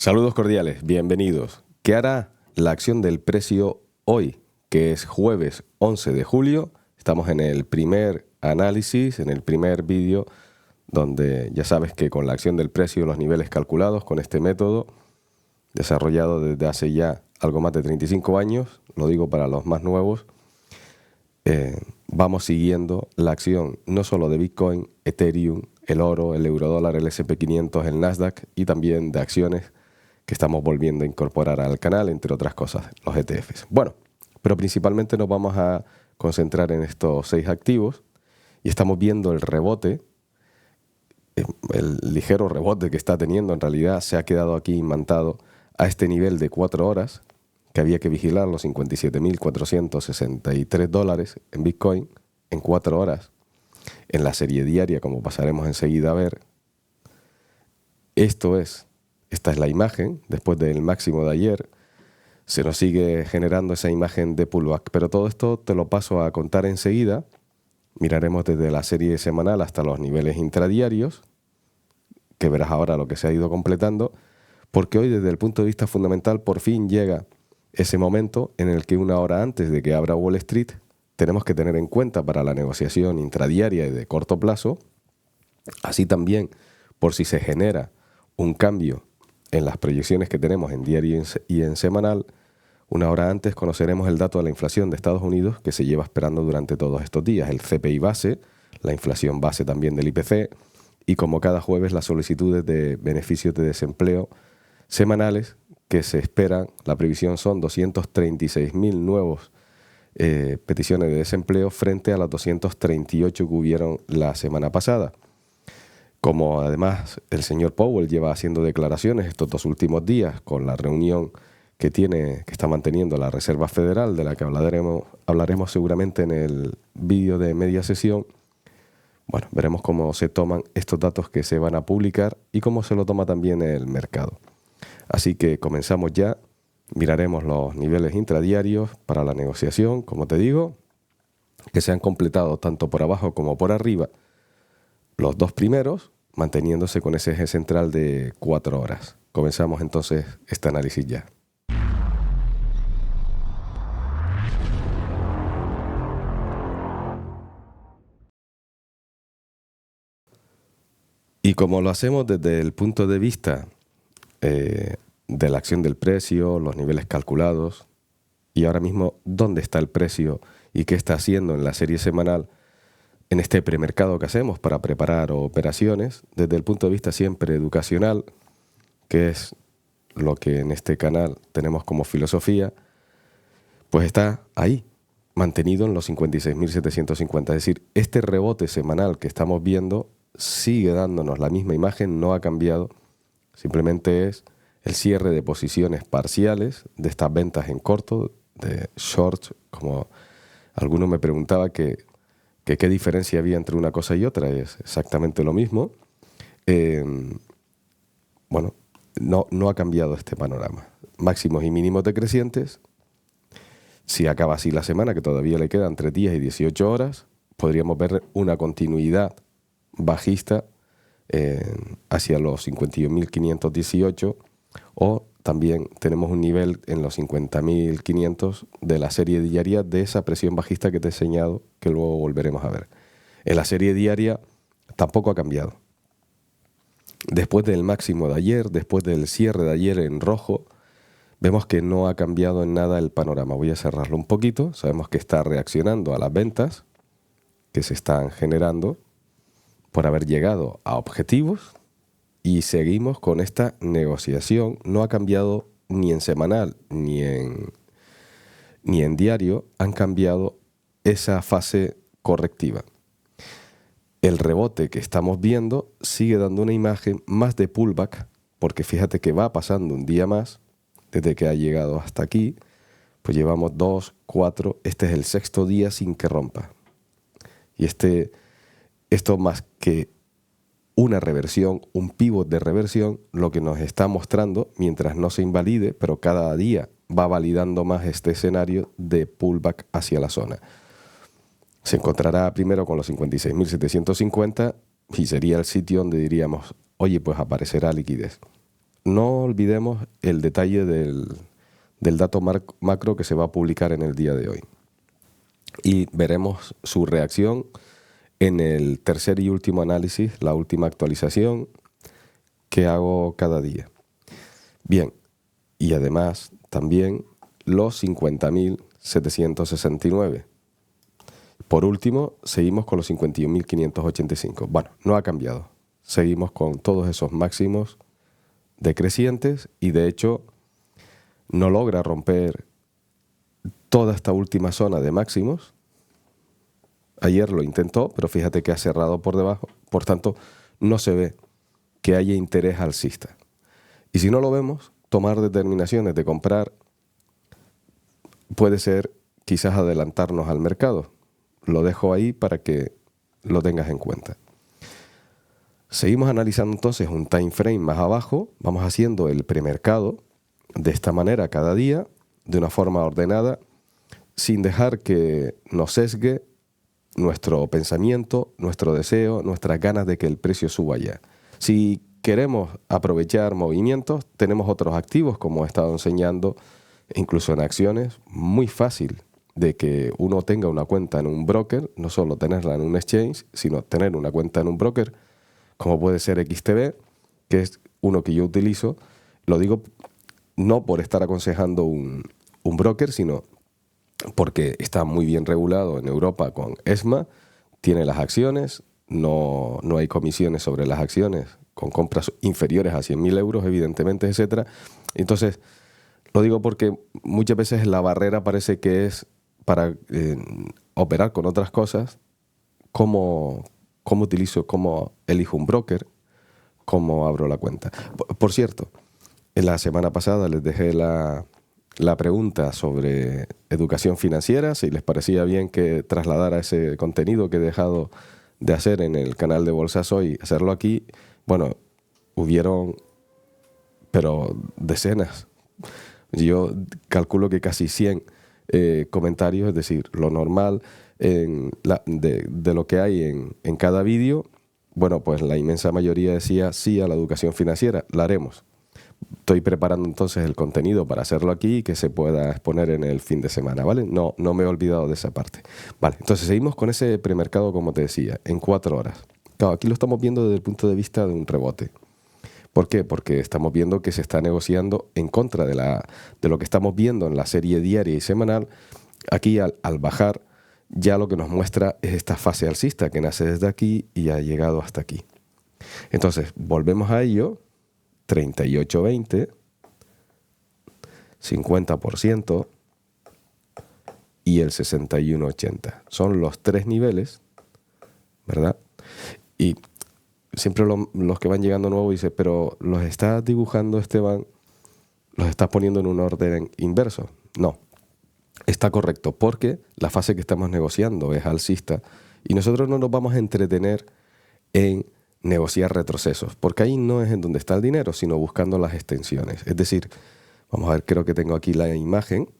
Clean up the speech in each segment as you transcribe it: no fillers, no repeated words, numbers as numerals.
Saludos cordiales, bienvenidos. ¿Qué hará la acción del precio hoy, que es jueves 11 de julio? Estamos en el primer análisis, en el primer vídeo, donde ya sabes que con la acción del precio, los niveles calculados con este método, desarrollado desde hace ya algo más de 35 años, lo digo para los más nuevos, vamos siguiendo la acción no solo de Bitcoin, Ethereum, el oro, el eurodólar, el S&P 500, el Nasdaq y también de acciones que estamos volviendo a incorporar al canal, entre otras cosas, los ETFs. Bueno, pero principalmente nos vamos a concentrar en estos 6 activos y estamos viendo el rebote, el ligero rebote que está teniendo. En realidad se ha quedado aquí imantado a este nivel de 4 horas, que había que vigilar los $57.463 en Bitcoin en 4 horas. En la serie diaria, como pasaremos enseguida a ver, esta es la imagen. Después del máximo de ayer se nos sigue generando esa imagen de pullback, pero todo esto te lo paso a contar enseguida. Miraremos desde la serie semanal hasta los niveles intradiarios, que verás ahora lo que se ha ido completando, porque hoy desde el punto de vista fundamental por fin llega ese momento en el que una hora antes de que abra Wall Street tenemos que tener en cuenta para la negociación intradiaria y de corto plazo, así también por si se genera un cambio en las proyecciones que tenemos en diario y en semanal. Una hora antes conoceremos el dato de la inflación de Estados Unidos que se lleva esperando durante todos estos días, el CPI base, la inflación base también del IPC, y como cada jueves las solicitudes de beneficios de desempleo semanales que se esperan. La previsión son 236.000 nuevos peticiones de desempleo frente a las 238 que hubieron la semana pasada. Como además el señor Powell lleva haciendo declaraciones estos 2 últimos días con la reunión que está manteniendo la Reserva Federal, de la que hablaremos seguramente en el vídeo de media sesión. Bueno, veremos cómo se toman estos datos que se van a publicar y cómo se lo toma también el mercado. Así que comenzamos ya. Miraremos los niveles intradiarios para la negociación, como te digo, que se han completado tanto por abajo como por arriba. Los 2 primeros, manteniéndose con ese eje central de 4 horas. Comenzamos entonces este análisis ya. Y como lo hacemos desde el punto de vista de la acción del precio, los niveles calculados, y ahora mismo dónde está el precio y qué está haciendo en la serie semanal, en este premercado que hacemos para preparar operaciones, desde el punto de vista siempre educacional, que es lo que en este canal tenemos como filosofía, pues está ahí, mantenido en los 56.750. Es decir, este rebote semanal que estamos viendo sigue dándonos la misma imagen, no ha cambiado, simplemente es el cierre de posiciones parciales de estas ventas en corto, de short, como alguno me preguntaba que qué diferencia había entre una cosa y otra. Es exactamente lo mismo. Bueno, no ha cambiado este panorama. Máximos y mínimos decrecientes. Si acaba así la semana, que todavía le quedan 3 días y 18 horas, podríamos ver una continuidad bajista hacia los 51.518, o también tenemos un nivel en los 50.500 de la serie diaria de esa presión bajista que te he enseñado, que luego volveremos a ver. En la serie diaria tampoco ha cambiado. Después del máximo de ayer, después del cierre de ayer en rojo, vemos que no ha cambiado en nada el panorama. Voy a cerrarlo un poquito. Sabemos que está reaccionando a las ventas que se están generando por haber llegado a objetivos. Y seguimos con esta negociación. No ha cambiado ni en semanal ni en diario. Han cambiado esa fase correctiva. El rebote que estamos viendo sigue dando una imagen más de pullback, porque fíjate que va pasando un día más desde que ha llegado hasta aquí. Pues llevamos 2, 4, este es el 6º día sin que rompa. Y esto más que una reversión, un pivot de reversión, lo que nos está mostrando, mientras no se invalide, pero cada día va validando más este escenario de pullback hacia la zona. Se encontrará primero con los 56.750 y sería el sitio donde diríamos, oye, pues aparecerá liquidez. no olvidemos el detalle del dato macro que se va a publicar en el día de hoy. Y veremos su reacción en el tercer y último análisis, la última actualización que hago cada día. Bien, y además también los 50.769. Por último, seguimos con los 51.585. Bueno, no ha cambiado. Seguimos con todos esos máximos decrecientes y de hecho no logra romper toda esta última zona de máximos. Ayer lo intentó, pero fíjate que ha cerrado por debajo. Por tanto, no se ve que haya interés alcista. Y si no lo vemos, tomar determinaciones de comprar puede ser quizás adelantarnos al mercado. Lo dejo ahí para que lo tengas en cuenta. Seguimos analizando entonces un time frame más abajo. Vamos haciendo el premercado de esta manera cada día, de una forma ordenada, sin dejar que nos sesgue nuestro pensamiento, nuestro deseo, nuestras ganas de que el precio suba ya. Si queremos aprovechar movimientos, tenemos otros activos, como he estado enseñando, incluso en acciones, muy fácil de que uno tenga una cuenta en un broker, no solo tenerla en un exchange, sino tener una cuenta en un broker, como puede ser XTB, que es uno que yo utilizo. Lo digo no por estar aconsejando un broker, sino porque está muy bien regulado en Europa con ESMA, tiene las acciones, no hay comisiones sobre las acciones, con compras inferiores a 100.000 euros, evidentemente, etcétera. Entonces, lo digo porque muchas veces la barrera parece que es para operar con otras cosas, cómo utilizo, cómo elijo un broker, cómo abro la cuenta. Por cierto, en la semana pasada les dejé la pregunta sobre educación financiera, si les parecía bien que trasladara ese contenido que he dejado de hacer en el canal de Bolsas Hoy, hacerlo aquí. Bueno, hubieron, pero decenas. Yo calculo que casi 100 comentarios, es decir, lo normal de lo que hay en cada vídeo. Bueno, pues la inmensa mayoría decía sí a la educación financiera, la haremos. Estoy preparando entonces el contenido para hacerlo aquí y que se pueda exponer en el fin de semana, ¿vale? No me he olvidado de esa parte. Vale, entonces seguimos con ese premercado, como te decía, en 4 horas. Claro, aquí lo estamos viendo desde el punto de vista de un rebote. ¿Por qué? Porque estamos viendo que se está negociando en contra de lo que estamos viendo en la serie diaria y semanal. Aquí al bajar ya lo que nos muestra es esta fase alcista que nace desde aquí y ha llegado hasta aquí. Entonces, volvemos a ello. 38.20, 50% y el 61.80. Son los 3 niveles, ¿verdad? Y siempre los que van llegando nuevos dicen, pero ¿los estás dibujando, Esteban? ¿Los estás poniendo en un orden inverso? No, está correcto, porque la fase que estamos negociando es alcista y nosotros no nos vamos a entretener en negociar retrocesos, porque ahí no es en donde está el dinero, sino buscando las extensiones. Es decir, vamos a ver, creo que tengo aquí la imagen,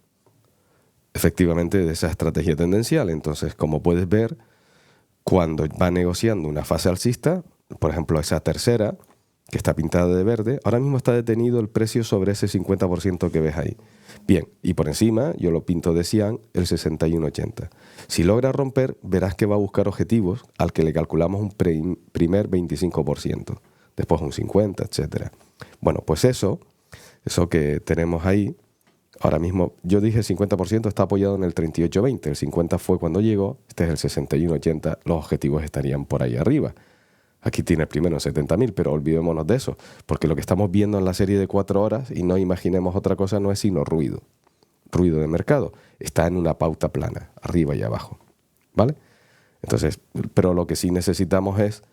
efectivamente, de esa estrategia tendencial. Entonces, como puedes ver, cuando va negociando una fase alcista, por ejemplo, esa tercera, que está pintada de verde, ahora mismo está detenido el precio sobre ese 50% que ves ahí. Bien, y por encima, yo lo pinto de cian, el 61.80. Si logra romper, verás que va a buscar objetivos al que le calculamos un primer 25%, después un 50%, etc. Bueno, pues eso que tenemos ahí, ahora mismo, yo dije el 50% está apoyado en el 38.20, el 50% fue cuando llegó, este es el 61.80, los objetivos estarían por ahí arriba. Aquí tiene el primero en 70.000, pero olvidémonos de eso, porque lo que estamos viendo en la serie de 4 horas, y no imaginemos otra cosa, no es sino ruido de mercado. Está en una pauta plana, arriba y abajo, ¿vale? Entonces, pero lo que sí necesitamos es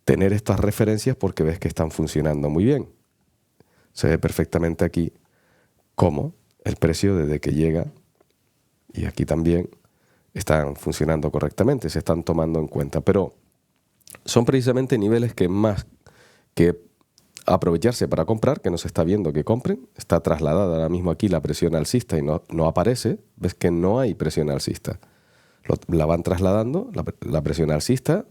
tener estas referencias porque ves que están funcionando muy bien. Se ve perfectamente aquí cómo el precio desde que llega, y aquí también, están funcionando correctamente, se están tomando en cuenta, pero son precisamente niveles que más que aprovecharse para comprar, que no se está viendo que compren, está trasladada ahora mismo aquí la presión alcista y no aparece, ves que no hay presión alcista. La van trasladando, la presión alcista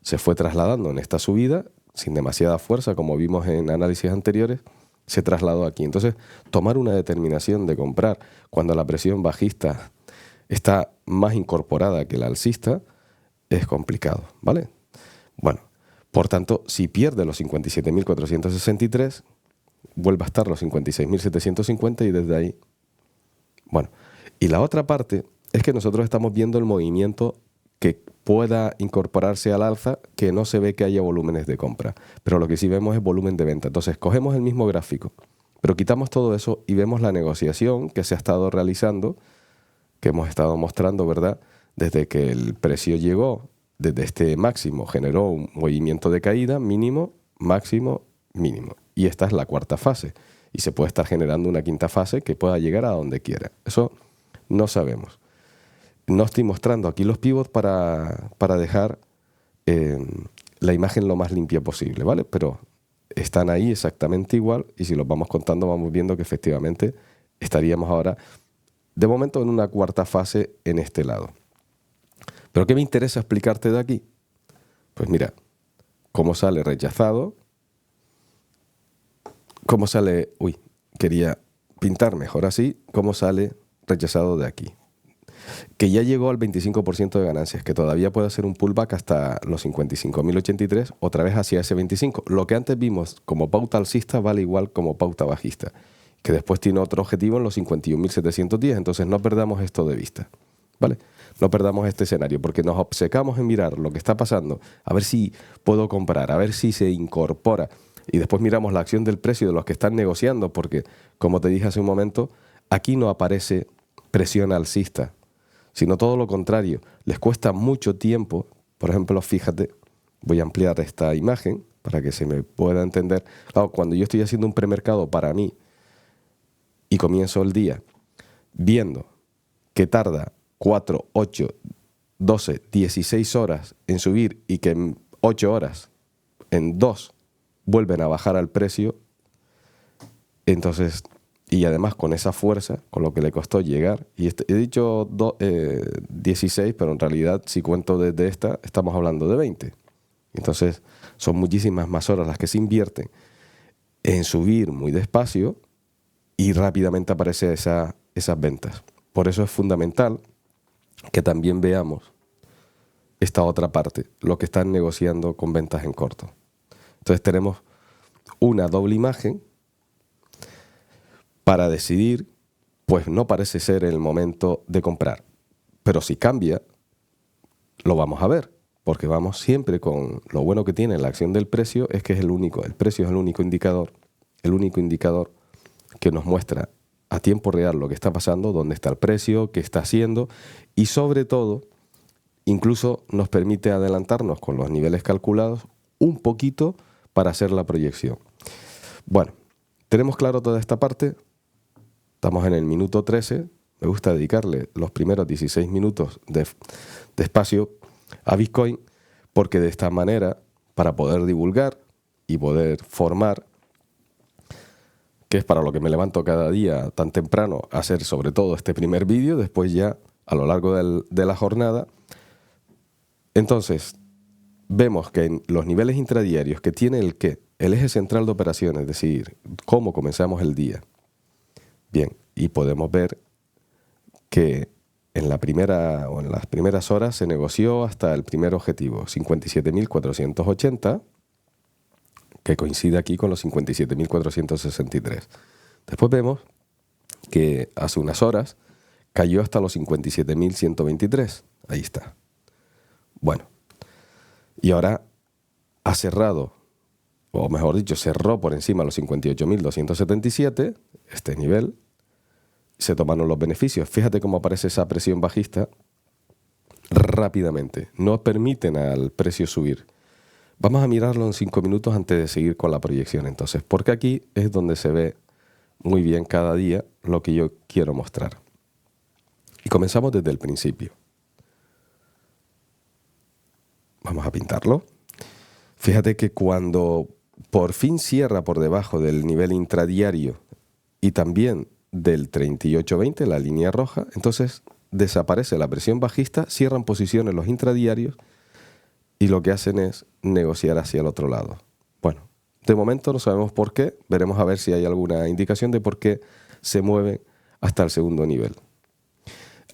se fue trasladando en esta subida sin demasiada fuerza, como vimos en análisis anteriores, se trasladó aquí. Entonces, tomar una determinación de comprar cuando la presión bajista está más incorporada que la alcista es complicado, ¿vale? Bueno, por tanto, si pierde los 57.463, vuelve a estar los 56.750 y desde ahí... Bueno, y la otra parte es que nosotros estamos viendo el movimiento que pueda incorporarse al alza, que no se ve que haya volúmenes de compra, pero lo que sí vemos es volumen de venta. Entonces, cogemos el mismo gráfico, pero quitamos todo eso y vemos la negociación que se ha estado realizando, que hemos estado mostrando, ¿verdad? Desde que el precio llegó, desde este máximo, generó un movimiento de caída, mínimo, máximo, mínimo. Y esta es la cuarta fase. Y se puede estar generando una quinta fase que pueda llegar a donde quiera. Eso no sabemos. No estoy mostrando aquí los pivots para dejar la imagen lo más limpia posible, ¿vale? Pero están ahí exactamente igual y si los vamos contando vamos viendo que efectivamente estaríamos ahora, de momento, en una cuarta fase en este lado. ¿Pero qué me interesa explicarte de aquí? Pues mira, cómo sale rechazado, cómo sale... Uy, quería pintar mejor así, cómo sale rechazado de aquí. Que ya llegó al 25% de ganancias, que todavía puede hacer un pullback hasta los 55.083, otra vez hacia ese 25. Lo que antes vimos como pauta alcista vale igual como pauta bajista, que después tiene otro objetivo en los 51.710, entonces no perdamos esto de vista, ¿vale? No perdamos este escenario, porque nos obcecamos en mirar lo que está pasando, a ver si puedo comprar, a ver si se incorpora, y después miramos la acción del precio de los que están negociando, porque, como te dije hace un momento, aquí no aparece presión alcista, sino todo lo contrario. Les cuesta mucho tiempo. Por ejemplo, fíjate, voy a ampliar esta imagen para que se me pueda entender. Claro, cuando yo estoy haciendo un premercado para mí y comienzo el día viendo que tarda 4, 8, 12, 16 horas en subir y que en 8 horas, en 2, vuelven a bajar al precio, entonces... Y además con esa fuerza, con lo que le costó llegar, y he dicho 16, pero en realidad si cuento desde esta, estamos hablando de 20. Entonces son muchísimas más horas las que se invierten en subir muy despacio y rápidamente aparecen esas ventas. Por eso es fundamental que también veamos esta otra parte, lo que están negociando con ventas en corto. Entonces tenemos una doble imagen para decidir, pues no parece ser el momento de comprar. Pero si cambia, lo vamos a ver, porque vamos siempre con lo bueno que tiene la acción del precio, es que es el precio es el único indicador que nos muestra a tiempo real lo que está pasando, dónde está el precio, qué está haciendo, y sobre todo, incluso nos permite adelantarnos con los niveles calculados un poquito para hacer la proyección. Bueno, ¿tenemos claro toda esta parte? Estamos en el minuto 13. Me gusta dedicarle los primeros 16 minutos de espacio a Bitcoin porque de esta manera, para poder divulgar y poder formar, que es para lo que me levanto cada día tan temprano a hacer sobre todo este primer vídeo, después ya a lo largo de la jornada. Entonces, vemos que en los niveles intradiarios que tiene el eje central de operaciones, es decir, cómo comenzamos el día. Bien, y podemos ver que en las primeras horas se negoció hasta el primer objetivo, 57.480, que coincide aquí con los 57.463. Después vemos que hace unas horas cayó hasta los 57.123. Ahí está. Bueno, y ahora ha cerrado, o mejor dicho, cerró por encima de los 58.277, este nivel. Se tomaron los beneficios. Fíjate cómo aparece esa presión bajista rápidamente. No permiten al precio subir. Vamos a mirarlo en 5 minutos antes de seguir con la proyección entonces, porque aquí es donde se ve muy bien cada día lo que yo quiero mostrar. Y comenzamos desde el principio. Vamos a pintarlo. Fíjate que cuando por fin cierra por debajo del nivel intradiario y también del 38.20, la línea roja, entonces desaparece la presión bajista, cierran posiciones los intradiarios y lo que hacen es negociar hacia el otro lado. Bueno, De momento no sabemos por qué. Veremos a ver si hay alguna indicación de por qué se mueven hasta el segundo nivel.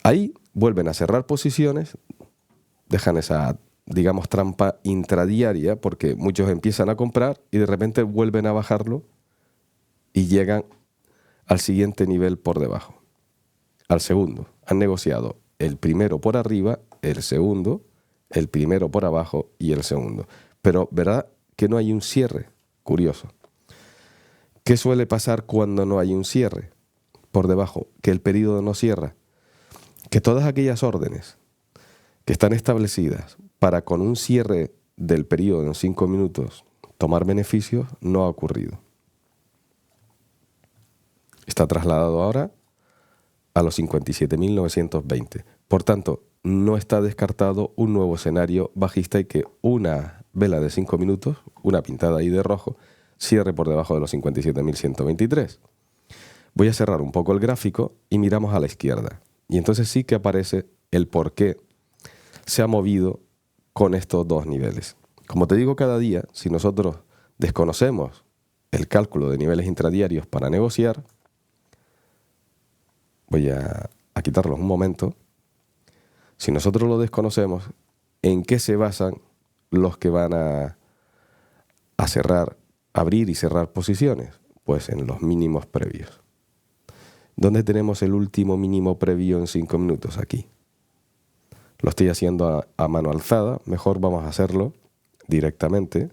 Ahí vuelven a cerrar posiciones, dejan esa, digamos, trampa intradiaria, porque muchos empiezan a comprar y de repente vuelven a bajarlo y llegan al siguiente nivel por debajo, al segundo. Han negociado el primero por arriba, el segundo, el primero por abajo y el segundo. Pero ¿verdad que no hay un cierre? Curioso. ¿Qué suele pasar cuando no hay un cierre por debajo? Que el periodo no cierra. Que todas aquellas órdenes que están establecidas para con un cierre del periodo en 5 minutos tomar beneficios no ha ocurrido. Está trasladado ahora a los 57.920. Por tanto, no está descartado un nuevo escenario bajista y que una vela de 5 minutos, una pintada ahí de rojo, cierre por debajo de los 57.123. Voy a cerrar un poco el gráfico y miramos a la izquierda. Y entonces sí que aparece el por qué se ha movido con estos dos niveles. Como te digo cada día, si nosotros desconocemos el cálculo de niveles intradiarios para negociar, voy a quitarlos un momento. Si nosotros lo desconocemos, ¿en qué se basan los que van a cerrar, abrir y cerrar posiciones? Pues en los mínimos previos. ¿Dónde tenemos el último mínimo previo en 5 minutos? Aquí. Lo estoy haciendo a mano alzada. Mejor vamos a hacerlo directamente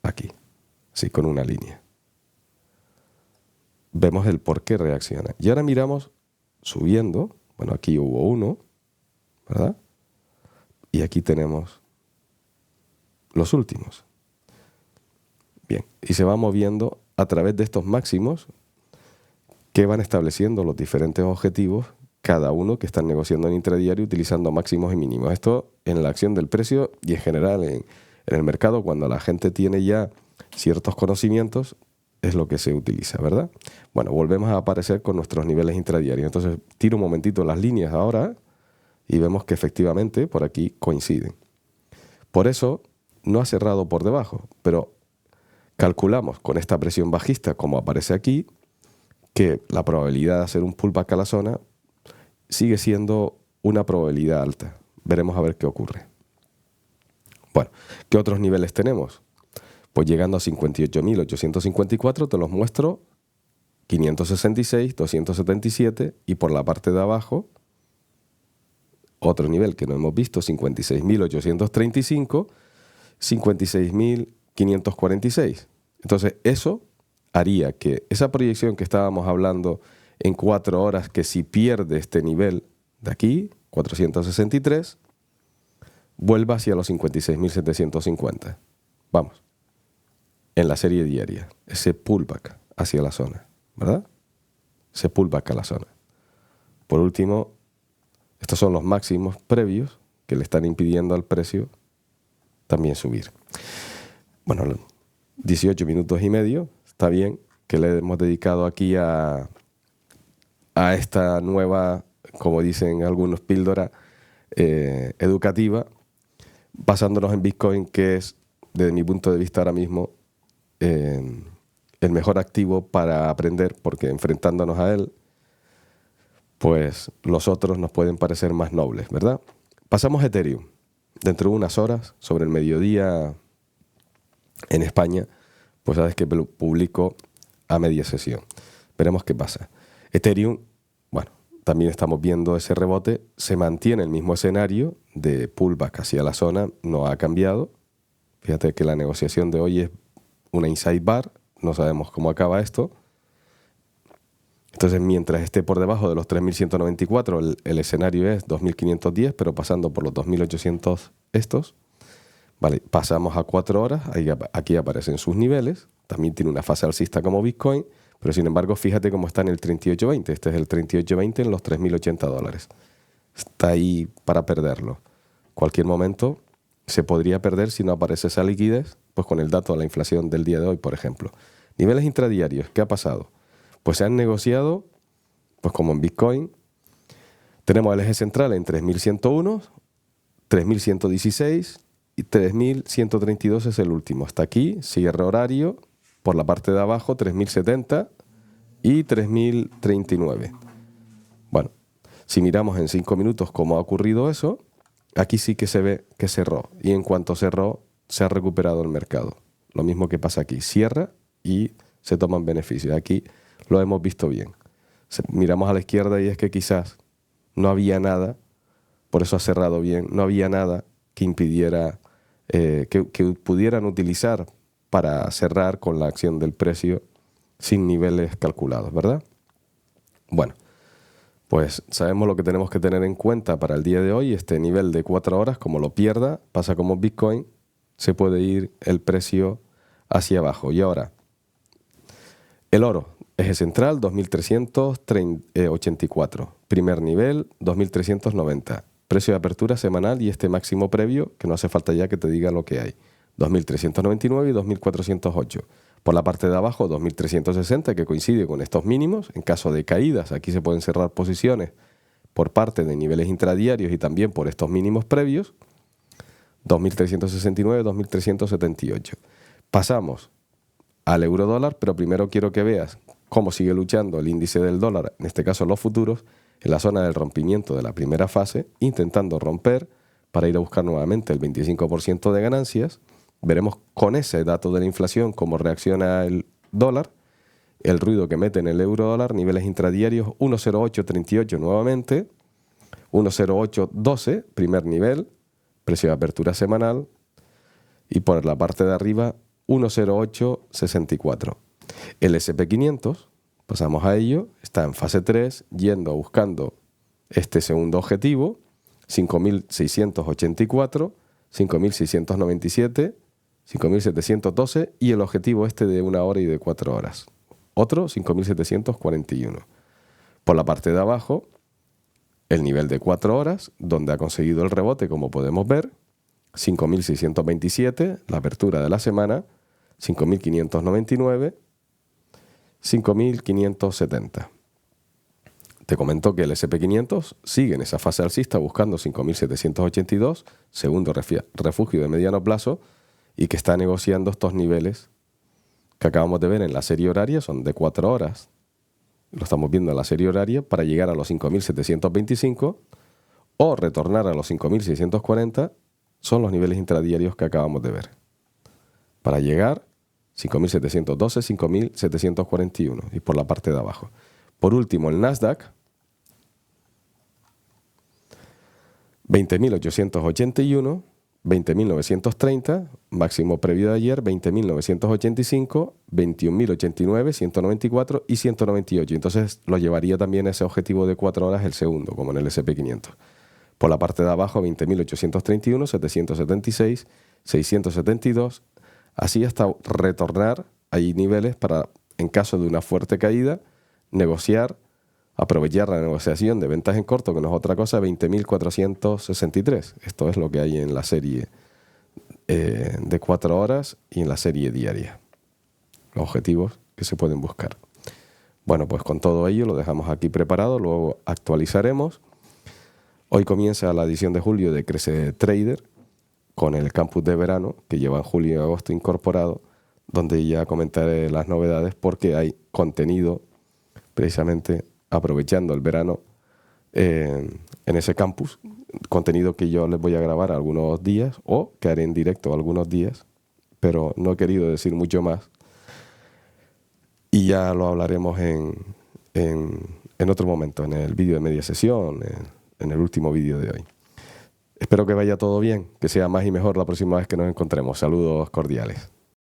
aquí. Sí, con una línea. Vemos el por qué reacciona. Y ahora miramos subiendo. Bueno, aquí hubo uno, ¿verdad? Y aquí tenemos los últimos. Bien, y se va moviendo a través de estos máximos que van estableciendo los diferentes objetivos, cada uno que están negociando en intradiario utilizando máximos y mínimos. Esto en la acción del precio y en general en el mercado, cuando la gente tiene ya ciertos conocimientos, es lo que se utiliza, ¿verdad? Bueno, volvemos a aparecer con nuestros niveles intradiarios. Entonces, tiro un momentito las líneas ahora y vemos que efectivamente por aquí coinciden. Por eso no ha cerrado por debajo, pero calculamos con esta presión bajista, como aparece aquí, que la probabilidad de hacer un pullback a la zona sigue siendo una probabilidad alta. Veremos a ver qué ocurre. Bueno, ¿qué otros niveles tenemos? Pues llegando a 58.854 te los muestro 566, 277 y por la parte de abajo otro nivel que no hemos visto, 56.835, 56.546. Entonces eso haría que esa proyección que estábamos hablando en 4 horas, que si pierde este nivel de aquí, 463, vuelva hacia los 56.750. Vamos, en la serie diaria, ese pullback hacia la zona, ¿verdad? Ese pullback a la zona. Por último, estos son los máximos previos que le están impidiendo al precio también subir. Bueno, 18 minutos y medio, está bien que le hemos dedicado aquí a esta nueva, como dicen algunos, píldora educativa, basándonos en Bitcoin, que es, desde mi punto de vista ahora mismo, el mejor activo para aprender, porque enfrentándonos a él, pues los otros nos pueden parecer más nobles, ¿verdad? Pasamos a Ethereum. Dentro de unas horas, sobre el mediodía en España, pues sabes que publico a media sesión. Veremos qué pasa. Ethereum, bueno, también estamos viendo ese rebote, se mantiene el mismo escenario de pullback hacia la zona, no ha cambiado. Fíjate que la negociación de hoy es una inside bar, no sabemos cómo acaba esto. Entonces, mientras esté por debajo de los 3.194, el escenario es 2.510, pero pasando por los 2.800 estos. Vale, pasamos a 4 horas, aquí aparecen sus niveles, también tiene una fase alcista como Bitcoin, pero sin embargo, fíjate cómo está en el 38.20. Este es el 38.20 en los $3.080. Está ahí para perderlo. Cualquier momento se podría perder si no aparece esa liquidez, pues con el dato de la inflación del día de hoy, por ejemplo. Niveles intradiarios, ¿qué ha pasado? Pues se han negociado, pues como en Bitcoin, tenemos el eje central en 3.101, 3.116 y 3.132 es el último. Hasta aquí, cierre horario. Por la parte de abajo, 3.070 y 3.039. Bueno, si miramos en 5 minutos cómo ha ocurrido eso, aquí sí que se ve que cerró. Y en cuanto cerró, se ha recuperado el mercado. Lo mismo que pasa aquí. Cierra y se toman beneficios. Aquí lo hemos visto bien. Miramos a la izquierda y es que quizás no había nada, por eso ha cerrado bien, no había nada que impidiera, que pudieran utilizar para cerrar con la acción del precio sin niveles calculados, ¿verdad? Bueno, pues sabemos lo que tenemos que tener en cuenta para el día de hoy. Este nivel de 4 horas, como lo pierda, pasa como Bitcoin, se puede ir el precio hacia abajo. Y ahora, el oro, eje central 2.384, primer nivel 2.390, precio de apertura semanal y este máximo previo, que no hace falta ya que te diga lo que hay, 2.399 y 2.408. Por la parte de abajo 2.360, que coincide con estos mínimos. En caso de caídas, aquí se pueden cerrar posiciones por parte de niveles intradiarios y también por estos mínimos previos, 2.369, 2.378. Pasamos al euro dólar, pero primero quiero que veas cómo sigue luchando el índice del dólar, en este caso los futuros, en la zona del rompimiento de la primera fase, intentando romper para ir a buscar nuevamente el 25% de ganancias. Veremos con ese dato de la inflación cómo reacciona el dólar, el ruido que mete en el euro dólar, niveles intradiarios 1.0838 nuevamente, 1.0812, primer nivel, precio de apertura semanal, y por la parte de arriba 1.0864. El SP500, pasamos a ello, está en fase 3, buscando este segundo objetivo, 5.684, 5.697, 5.712 y el objetivo este de 1 hora y de 4 horas. Otro, 5.741. Por la parte de abajo, el nivel de 4 horas, donde ha conseguido el rebote, como podemos ver, 5.627, la apertura de la semana, 5.599, 5.570. Te comento que el SP500 sigue en esa fase alcista buscando 5.782, segundo refugio de mediano plazo, y que está negociando estos niveles que acabamos de ver en la serie horaria, son de 4 horas. Lo estamos viendo en la serie horaria para llegar a los 5.725 o retornar a los 5.640, son los niveles intradiarios que acabamos de ver. Para llegar 5.712, 5.741 y por la parte de abajo. Por último, el Nasdaq, 20.881, 20.930, máximo previo de ayer, 20.985, 21.089, 194 y 198. Entonces lo llevaría también a ese objetivo de 4 horas el segundo, como en el SP500. Por la parte de abajo, 20.831, 776, 672, así hasta retornar. Hay niveles para, en caso de una fuerte caída, negociar, aprovechar la negociación de ventas en corto, que no es otra cosa, 20.463. Esto es lo que hay en la serie de 4 horas y en la serie diaria. Los objetivos que se pueden buscar. Bueno, pues con todo ello lo dejamos aquí preparado, luego actualizaremos. Hoy comienza la edición de julio de Crece Trader con el campus de verano que lleva en julio y agosto incorporado, donde ya comentaré las novedades porque hay contenido precisamente aprovechando el verano en ese campus, contenido que yo les voy a grabar algunos días o que haré en directo algunos días, pero no he querido decir mucho más y ya lo hablaremos en otro momento, en el vídeo de media sesión, en el último vídeo de hoy. Espero que vaya todo bien, que sea más y mejor la próxima vez que nos encontremos. Saludos cordiales.